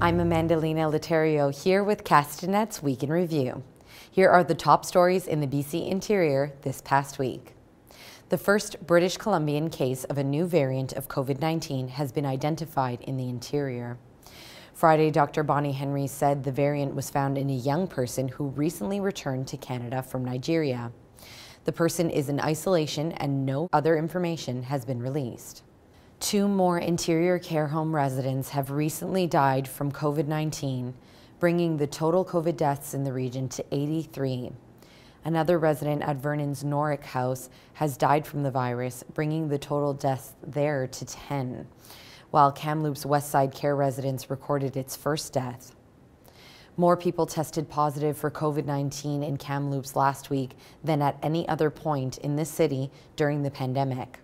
I'm Amandalina Letterio here with Castanet's Week in Review. Here are the top stories in the BC Interior this past week. The first British Columbian case of a new variant of COVID-19 has been identified in the Interior. Friday, Dr. Bonnie Henry said the variant was found in a young person who recently returned to Canada from Nigeria. The person is in isolation and no other information has been released. 2 more Interior Care Home residents have recently died from COVID-19, bringing the total COVID deaths in the region to 83. Another resident at Vernon's Norrick House has died from the virus, bringing the total deaths there to 10, while Kamloops Westside Care residence recorded its first death. More people tested positive for COVID-19 in Kamloops last week than at any other point in this city during the pandemic.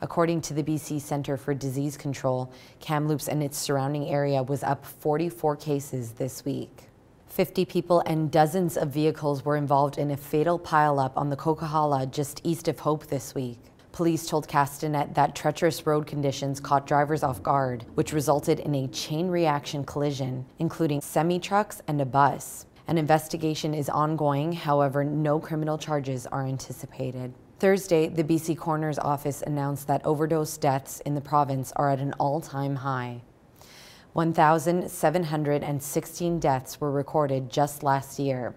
According to the BC Centre for Disease Control, Kamloops and its surrounding area was up 44 cases this week. 50 people and dozens of vehicles were involved in a fatal pileup on the Coquihalla just east of Hope this week. Police told Castanet that treacherous road conditions caught drivers off guard, which resulted in a chain reaction collision, including semi-trucks and a bus. An investigation is ongoing, however, no criminal charges are anticipated. Thursday, the BC Coroner's Office announced that overdose deaths in the province are at an all-time high. 1,716 deaths were recorded just last year.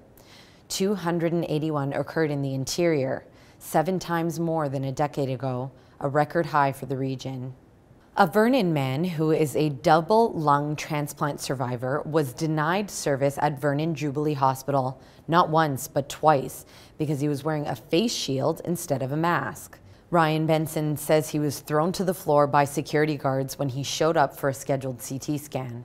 281 occurred in the Interior, 7 times more than a decade ago, a record high for the region. A Vernon man who is a double lung transplant survivor was denied service at Vernon Jubilee Hospital, not once but twice, because he was wearing a face shield instead of a mask. Ryan Benson says he was thrown to the floor by security guards when he showed up for a scheduled CT scan.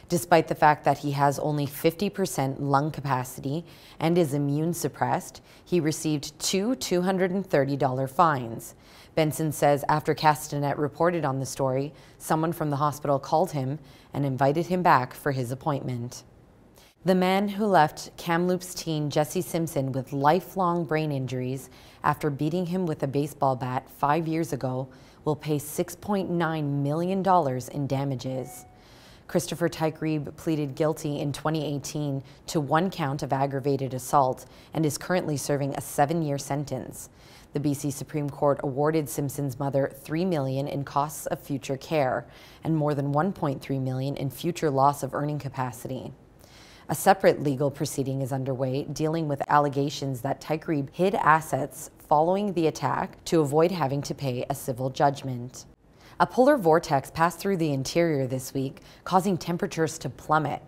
Despite the fact that he has only 50% lung capacity and is immune suppressed, he received 2 $230 fines. Benson says after Castanet reported on the story, someone from the hospital called him and invited him back for his appointment. The man who left Kamloops teen Jesse Simpson with lifelong brain injuries after beating him with a baseball bat 5 years ago will pay $6.9 million in damages. Christopher Tyke-Reeb pleaded guilty in 2018 to 1 count of aggravated assault and is currently serving a 7-year sentence. The BC Supreme Court awarded Simpson's mother $3 million in costs of future care and more than $1.3 million in future loss of earning capacity. A separate legal proceeding is underway dealing with allegations that Tyke-Reeb hid assets following the attack to avoid having to pay a civil judgment. A polar vortex passed through the Interior this week, causing temperatures to plummet.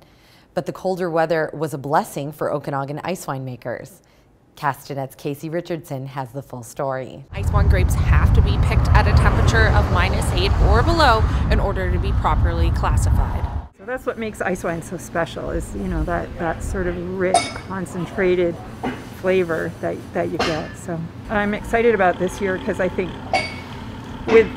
But the colder weather was a blessing for Okanagan ice wine makers. Castanet's Casey Richardson has the full story. Ice wine grapes have to be picked at a temperature of -8 or below in order to be properly classified. So that's what makes ice wine so special is, that sort of rich, concentrated flavor that you get. So I'm excited about this year because I think with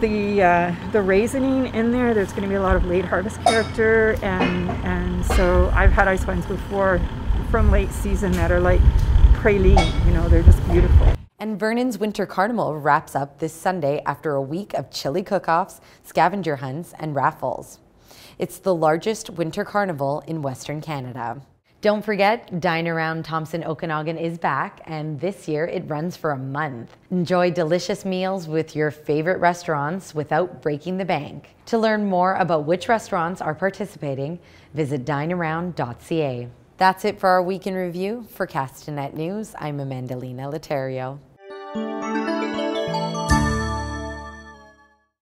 the raisinine in there, there's going to be a lot of late harvest character, and so I've had ice wines before from late season that are like praline, they're just beautiful. And Vernon's Winter Carnival wraps up this Sunday after a week of chili cook-offs, scavenger hunts, and raffles. It's the largest winter carnival in Western Canada. Don't forget, Dine Around Thompson Okanagan is back, and this year it runs for a month. Enjoy delicious meals with your favorite restaurants without breaking the bank. To learn more about which restaurants are participating, visit dinearound.ca. That's it for our Week in Review. For Castanet News, I'm Amandalina Letterio.